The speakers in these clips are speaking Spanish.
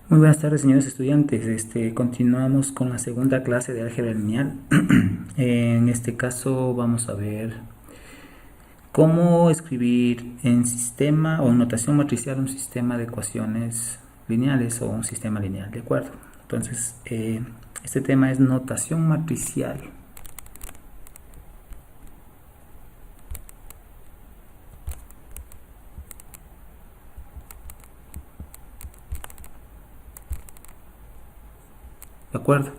Muy buenas tardes, señores estudiantes. Continuamos con la segunda clase de álgebra lineal. En este caso vamos a ver cómo escribir en sistema o en notación matricial un sistema de ecuaciones lineales o un sistema lineal, ¿de acuerdo? Entonces, este tema es notación matricial. ¿De acuerdo?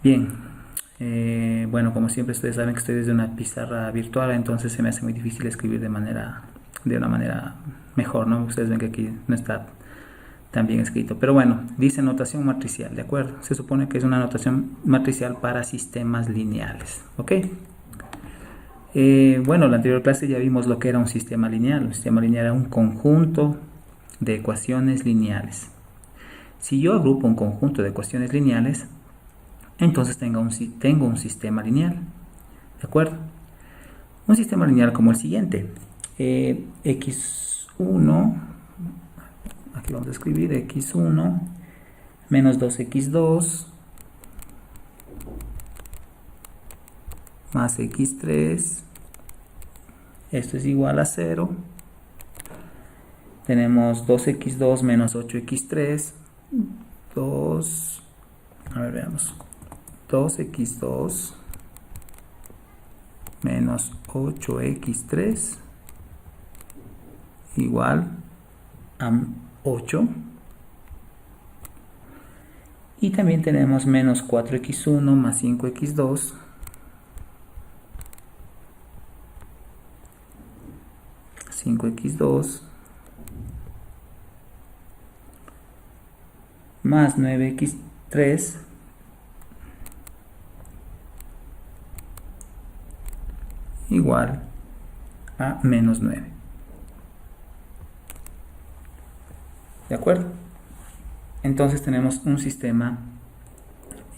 Bien, bueno, como siempre ustedes saben que estoy desde una pizarra virtual, entonces se me hace muy difícil escribir de una manera mejor, ¿no? Ustedes ven que aquí no está tan bien escrito, pero bueno, dice notación matricial, ¿de acuerdo? Se supone que es una notación matricial para sistemas lineales, ¿ok? Bueno, en la anterior clase ya vimos lo que era un sistema lineal. Un sistema lineal era un conjunto de ecuaciones lineales. Si yo agrupo un conjunto de ecuaciones lineales, entonces tengo un sistema lineal, ¿de acuerdo? Un sistema lineal como el siguiente: x1, aquí vamos a escribir x1 menos 2x2 más x3, esto es igual a 0. Tenemos 2x2 menos 8x3, 2x2 menos 8x3 igual a 8. Y también tenemos menos 4x1 más 5x2 más 9x3 igual a menos 9. ¿De acuerdo? Entonces tenemos un sistema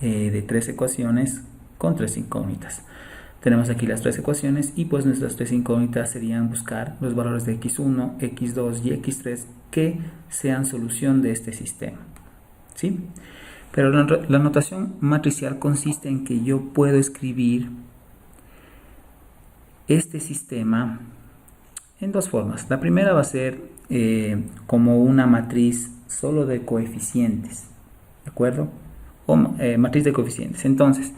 de 3 ecuaciones con 3 incógnitas. Tenemos aquí las 3 ecuaciones y pues nuestras 3 incógnitas serían buscar los valores de x1, x2 y x3 que sean solución de este sistema, ¿sí? Pero la notación matricial consiste en que yo puedo escribir este sistema en dos formas. La primera va a ser como una matriz solo de coeficientes, ¿de acuerdo? O matriz de coeficientes. Entonces,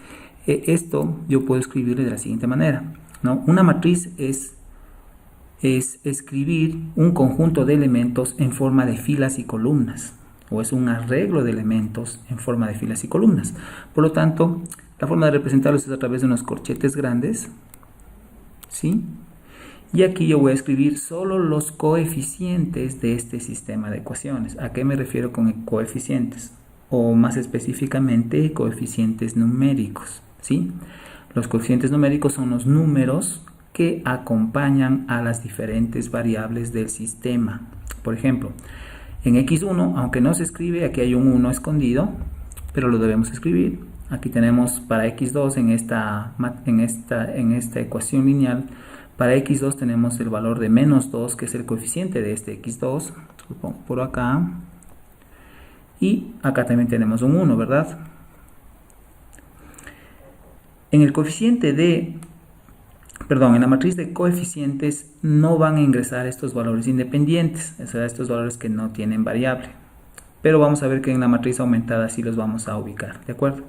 esto yo puedo escribirlo de la siguiente manera, ¿no? Una matriz es escribir un conjunto de elementos en forma de filas y columnas, o es un arreglo de elementos en forma de filas y columnas. Por lo tanto, la forma de representarlos es a través de unos corchetes grandes, ¿sí? Y aquí yo voy a escribir solo los coeficientes de este sistema de ecuaciones. ¿A qué me refiero con coeficientes? O más específicamente, coeficientes numéricos, ¿sí? Los coeficientes numéricos son los números que acompañan a las diferentes variables del sistema. Por ejemplo, en x1, aunque no se escribe, aquí hay un 1 escondido, pero lo debemos escribir. Aquí tenemos para x2 en esta ecuación lineal. Para x2 tenemos el valor de menos 2, que es el coeficiente de este x2. Lo pongo por acá. Y acá también tenemos un 1, ¿verdad? En la matriz de coeficientes no van a ingresar estos valores independientes, o sea, estos valores que no tienen variable. Pero vamos a ver que en la matriz aumentada sí los vamos a ubicar, ¿de acuerdo?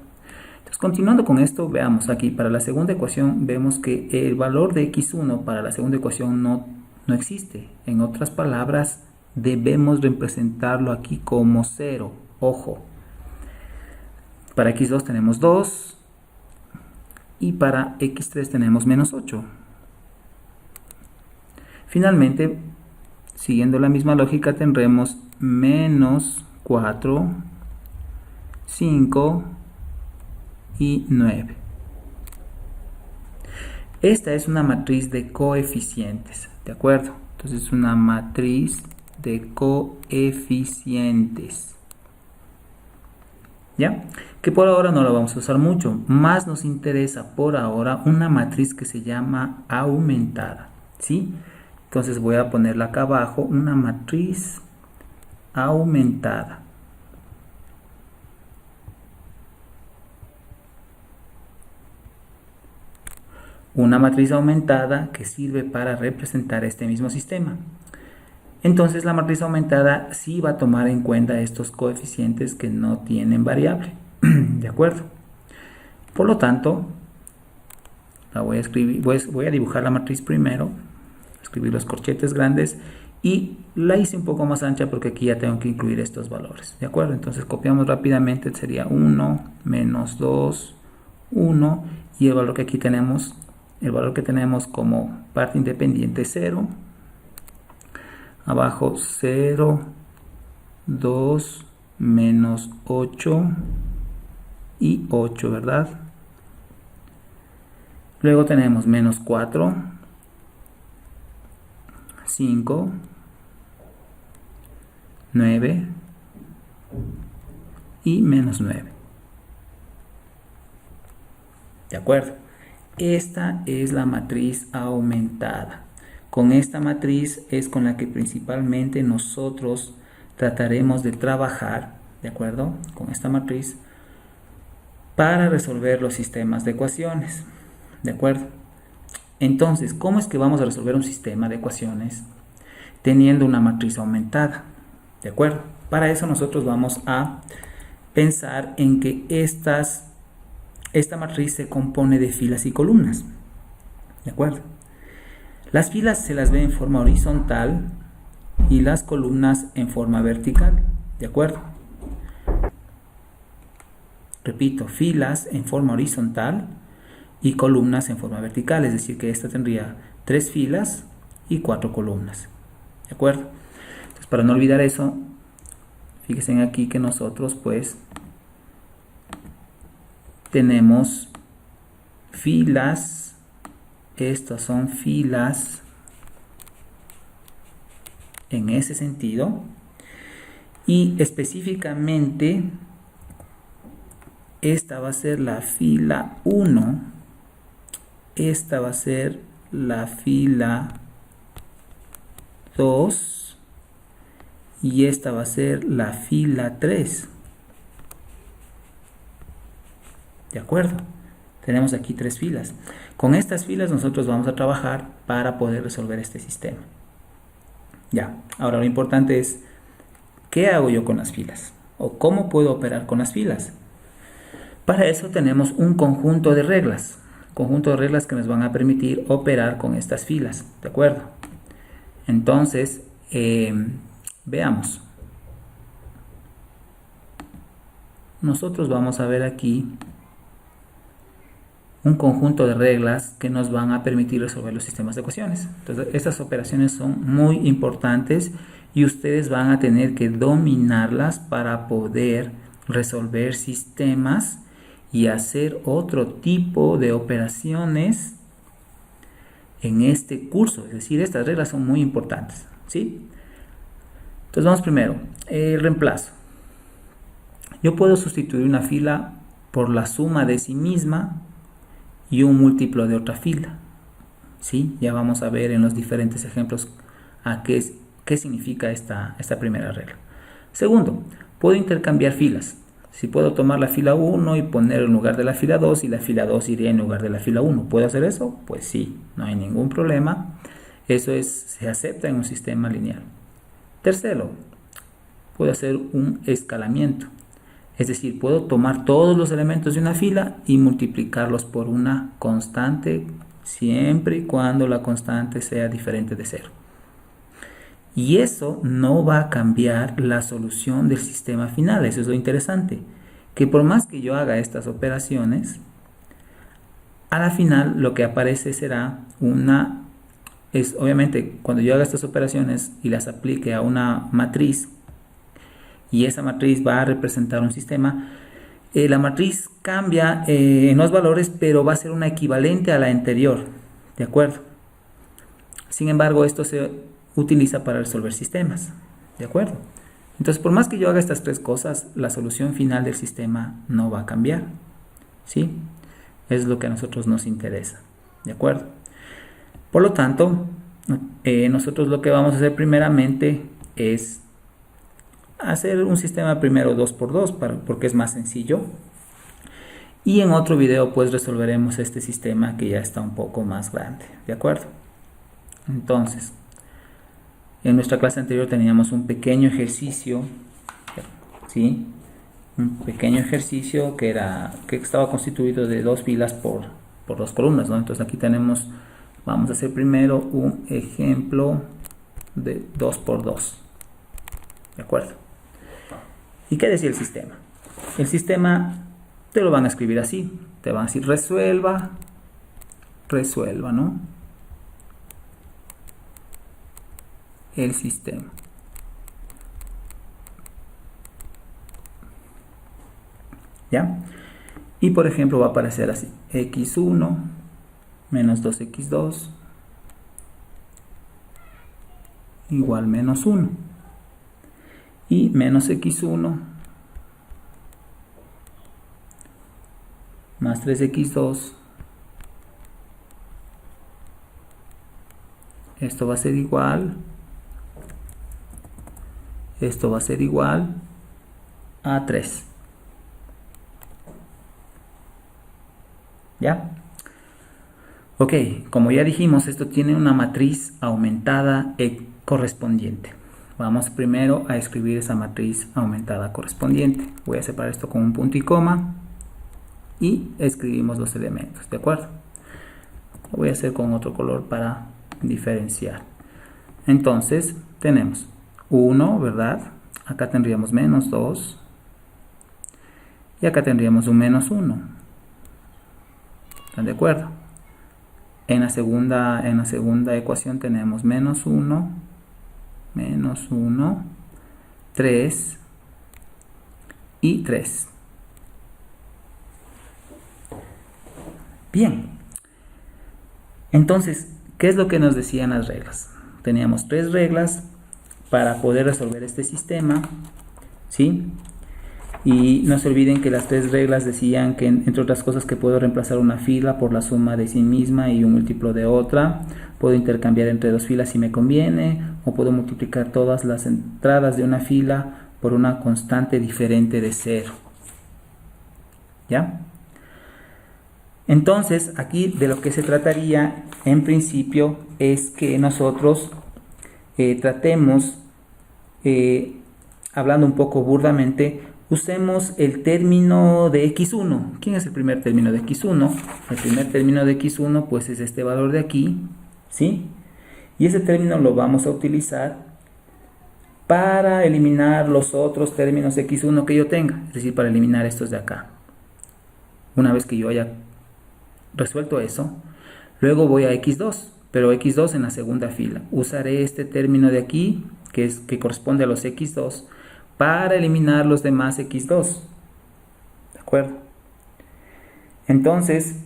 Entonces, continuando con esto, veamos aquí, para la segunda ecuación, vemos que el valor de x1 para la segunda ecuación no existe. En otras palabras, debemos representarlo aquí como 0. Ojo, para x2 tenemos 2 y para x3 tenemos menos 8. Finalmente, siguiendo la misma lógica, tendremos menos 4, 5 y 9. Esta es una matriz de coeficientes, ¿de acuerdo? Entonces es una matriz de coeficientes, ¿ya? Que por ahora no la vamos a usar mucho. Más nos interesa por ahora una matriz que se llama aumentada, ¿sí? Entonces voy a ponerla acá abajo, una matriz aumentada. una matriz aumentada que sirve para representar este mismo sistema. Entonces la matriz aumentada sí va a tomar en cuenta estos coeficientes que no tienen variable. ¿De acuerdo? Por lo tanto, la voy a escribir, voy a dibujar la matriz primero, escribir los corchetes grandes y la hice un poco más ancha porque aquí ya tengo que incluir estos valores. ¿De acuerdo? Entonces copiamos rápidamente, sería 1, menos 2, 1 y el valor que aquí tenemos, el valor que tenemos como parte independiente 0. Abajo 0, 2, menos 8 y 8, ¿verdad? Luego tenemos menos 4, 5, 9 y menos 9. ¿De acuerdo? Esta es la matriz aumentada. Con esta matriz es con la que principalmente nosotros trataremos de trabajar, ¿de acuerdo? Con esta matriz para resolver los sistemas de ecuaciones, ¿de acuerdo? Entonces, ¿cómo es que vamos a resolver un sistema de ecuaciones teniendo una matriz aumentada? ¿De acuerdo? Para eso nosotros vamos a pensar en que esta matriz se compone de filas y columnas, ¿de acuerdo? Las filas se las ve en forma horizontal y las columnas en forma vertical, ¿de acuerdo? Repito, filas en forma horizontal y columnas en forma vertical, es decir que esta tendría 3 filas y 4 columnas, ¿de acuerdo? Entonces, para no olvidar eso, fíjense aquí que nosotros pues tenemos filas. Estas son filas en ese sentido y específicamente esta va a ser la fila 1, esta va a ser la fila 2 y esta va a ser la fila 3. ¿De acuerdo? Tenemos aquí 3 filas. Con estas filas nosotros vamos a trabajar para poder resolver este sistema. Ya, ahora lo importante es, ¿qué hago yo con las filas? ¿O cómo puedo operar con las filas? Para eso tenemos un conjunto de reglas. Conjunto de reglas que nos van a permitir operar con estas filas. ¿De acuerdo? Entonces, veamos. Nosotros vamos a ver aquí un conjunto de reglas que nos van a permitir resolver los sistemas de ecuaciones. Entonces, estas operaciones son muy importantes y ustedes van a tener que dominarlas para poder resolver sistemas y hacer otro tipo de operaciones en este curso. Es decir, estas reglas son muy importantes, ¿sí? Entonces, vamos primero, el reemplazo. Yo puedo sustituir una fila por la suma de sí misma y un múltiplo de otra fila, ¿sí? Ya vamos a ver en los diferentes ejemplos qué significa esta primera regla. Segundo, puedo intercambiar filas. Si puedo tomar la fila 1 y poner en lugar de la fila 2 y la fila 2 iría en lugar de la fila 1. ¿Puedo hacer eso? Pues sí, no hay ningún problema. Eso se acepta en un sistema lineal. Tercero, puedo hacer un escalamiento. Es decir, puedo tomar todos los elementos de una fila y multiplicarlos por una constante siempre y cuando la constante sea diferente de 0. Y eso no va a cambiar la solución del sistema final. Eso es lo interesante. Que por más que yo haga estas operaciones, a la final lo que aparece será obviamente cuando yo haga estas operaciones y las aplique a una matriz, y esa matriz va a representar un sistema, la matriz cambia en los valores, pero va a ser una equivalente a la anterior, ¿de acuerdo? Sin embargo, esto se utiliza para resolver sistemas, ¿de acuerdo? Entonces, por más que yo haga estas 3 cosas, la solución final del sistema no va a cambiar, ¿sí? Es lo que a nosotros nos interesa, ¿de acuerdo? Por lo tanto, nosotros lo que vamos a hacer primeramente es hacer un sistema primero 2x2 porque es más sencillo, Y en otro video pues resolveremos este sistema que ya está un poco más grande, ¿de acuerdo? Entonces, en nuestra clase anterior teníamos un pequeño ejercicio, ¿sí? Un pequeño ejercicio que estaba constituido de 2 filas por 2 columnas, ¿no? Entonces aquí tenemos, vamos a hacer primero un ejemplo de 2 por 2, ¿de acuerdo? ¿Y qué decía el sistema? El sistema te lo van a escribir así, te van a decir resuelva, ¿no? El sistema. ¿Ya? Y por ejemplo va a aparecer así, x1 menos 2x2 igual menos 1. Y menos x1 más 3x2, esto va a ser igual, esto va a ser igual a 3. ¿Ya? Ok, como ya dijimos, esto tiene una matriz aumentada correspondiente. Vamos primero a escribir esa matriz aumentada correspondiente. Voy a separar esto con un punto y coma y escribimos los elementos, ¿de acuerdo? Lo voy a hacer con otro color para diferenciar. Entonces tenemos 1, ¿verdad? Acá tendríamos menos 2 y acá tendríamos un menos 1. ¿Están de acuerdo? En la segunda ecuación tenemos menos 1, 3 y 3. Bien. Entonces, ¿qué es lo que nos decían las reglas? Teníamos 3 reglas para poder resolver este sistema, ¿sí? Y no se olviden que las 3 reglas decían que, entre otras cosas, que puedo reemplazar una fila por la suma de sí misma y un múltiplo de otra. Puedo intercambiar entre 2 filas si me conviene, o puedo multiplicar todas las entradas de una fila por una constante diferente de 0. ¿Ya? Entonces, aquí de lo que se trataría, en principio, es que nosotros tratemos, hablando un poco burdamente, usemos el término de x1. ¿Quién es el primer término de x1? El primer término de x1 pues es este valor de aquí, ¿sí? Y ese término lo vamos a utilizar para eliminar los otros términos x1 que yo tenga, es decir, para eliminar estos de acá. Una vez que yo haya resuelto eso, luego voy a x2, pero x2 en la segunda fila. Usaré este término de aquí, que corresponde a los x2, para eliminar los demás x2. ¿De acuerdo? Entonces,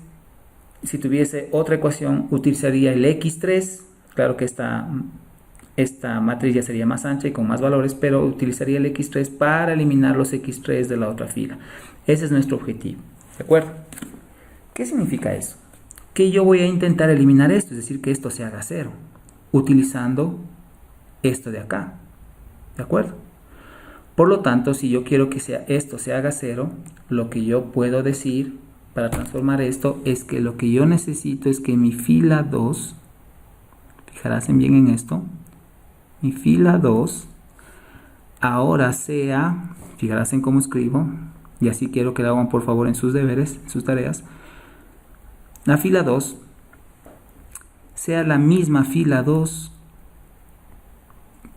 si tuviese otra ecuación, utilizaría el x3. Claro que esta matriz ya sería más ancha y con más valores, pero utilizaría el x3 para eliminar los x3 de la otra fila. Ese es nuestro objetivo. ¿De acuerdo? ¿Qué significa eso? Que yo voy a intentar eliminar esto, es decir, que esto se haga 0, utilizando esto de acá. ¿De acuerdo? Por lo tanto, si yo quiero que esto se haga 0, lo que yo puedo decir para transformar esto es que lo que yo necesito es que mi fila 2, fijarás bien en esto, mi fila 2 ahora sea, fijarás en cómo escribo, y así quiero que lo hagan por favor en sus deberes, en sus tareas. La fila 2 sea la misma fila 2,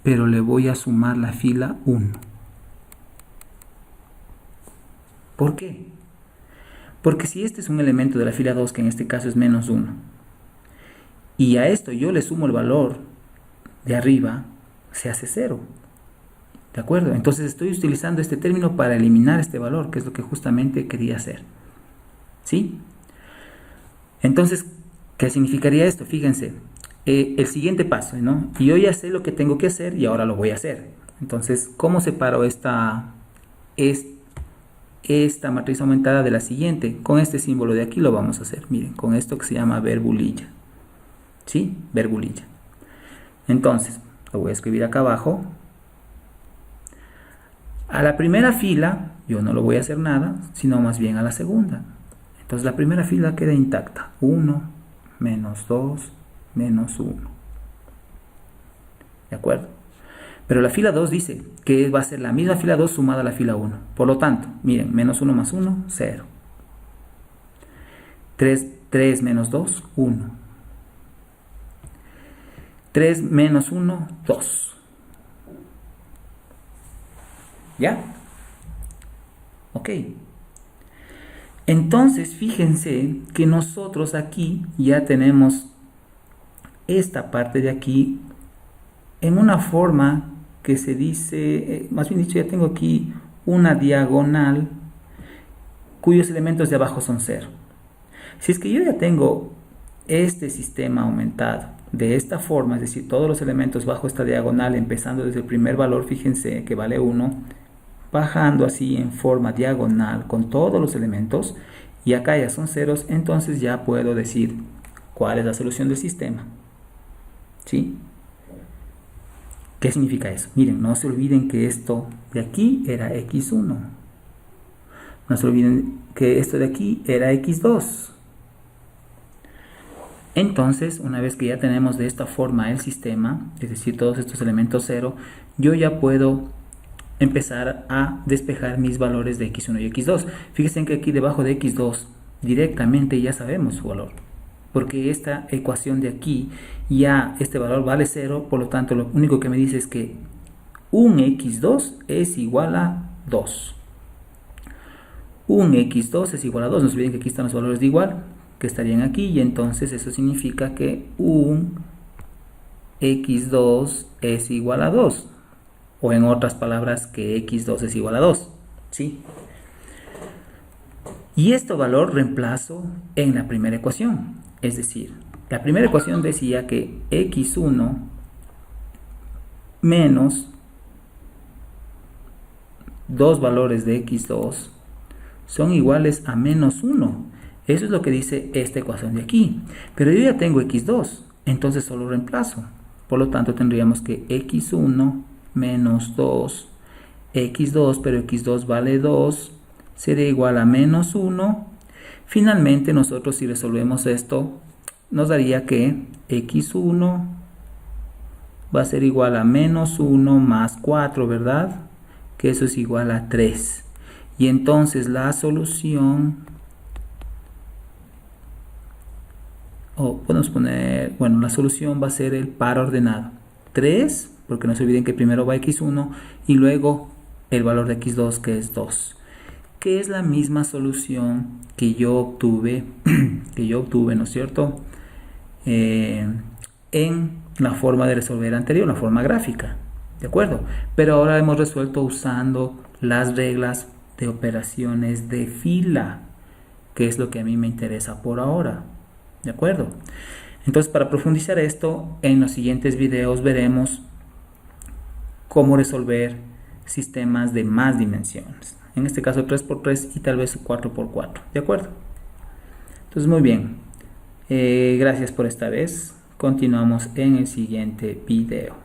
pero le voy a sumar la fila 1. ¿Por qué? Porque si este es un elemento de la fila 2, que en este caso es menos 1, y a esto yo le sumo el valor de arriba, se hace 0. ¿De acuerdo? Entonces estoy utilizando este término para eliminar este valor, que es lo que justamente quería hacer. ¿Sí? Entonces, ¿qué significaría esto? Fíjense, el siguiente paso, ¿no? Y yo ya sé lo que tengo que hacer y ahora lo voy a hacer. Entonces, ¿cómo separo esta matriz aumentada de la siguiente? Con este símbolo de aquí lo vamos a hacer. Miren, con esto que se llama verbulilla. ¿Sí? Verbulilla. Entonces, lo voy a escribir acá abajo. A la primera fila yo no lo voy a hacer nada, sino más bien a la segunda. Entonces la primera fila queda intacta. 1, menos 2, menos 1. ¿De acuerdo? Pero la fila 2 dice que va a ser la misma fila 2 sumada a la fila 1. Por lo tanto, miren, menos 1 más 1, 0. 3 menos 2, 1. 3 menos 1, 2. ¿Ya? Ok. Entonces, fíjense que nosotros aquí ya tenemos esta parte de aquí en una forma que se dice, más bien dicho, ya tengo aquí una diagonal cuyos elementos de abajo son 0. Si es que yo ya tengo este sistema aumentado de esta forma, es decir, todos los elementos bajo esta diagonal, empezando desde el primer valor, fíjense que vale 1, bajando así en forma diagonal con todos los elementos, y acá ya son ceros, entonces ya puedo decir cuál es la solución del sistema. ¿Sí? ¿Qué significa eso? Miren, no se olviden que esto de aquí era x1. No se olviden que esto de aquí era x2. Entonces, una vez que ya tenemos de esta forma el sistema, es decir, todos estos elementos 0, yo ya puedo empezar a despejar mis valores de x1 y x2. Fíjense que aquí debajo de x2 directamente ya sabemos su valor, porque esta ecuación de aquí ya este valor vale 0, por lo tanto lo único que me dice es que un x2 es igual a 2. Un x2 es igual a 2, no se olviden que aquí están los valores de igual, que estarían aquí, y entonces eso significa que un x2 es igual a 2, o en otras palabras que x2 es igual a 2, ¿sí? Y este valor reemplazo en la primera ecuación, es decir, la primera ecuación decía que x1 menos dos valores de x2 son iguales a menos 1. Eso es lo que dice esta ecuación de aquí. Pero yo ya tengo x2, entonces solo reemplazo. Por lo tanto, tendríamos que x1 menos 2, x2, pero x2 vale 2, sería igual a menos 1. Finalmente, nosotros si resolvemos esto, nos daría que x1 va a ser igual a menos 1 más 4, ¿verdad? Que eso es igual a 3. Y entonces la solución... podemos poner, bueno, la solución va a ser el par ordenado 3, porque no se olviden que primero va x1 y luego el valor de x2, que es 2, que es la misma solución que yo obtuve, ¿no es cierto? En la forma de resolver anterior, la forma gráfica, ¿de acuerdo? Pero ahora hemos resuelto usando las reglas de operaciones de fila, que es lo que a mí me interesa por ahora. ¿De acuerdo? Entonces, para profundizar esto, en los siguientes videos veremos cómo resolver sistemas de más dimensiones. En este caso 3×3 y tal vez 4×4. ¿De acuerdo? Entonces, muy bien. Gracias por esta vez. Continuamos en el siguiente video.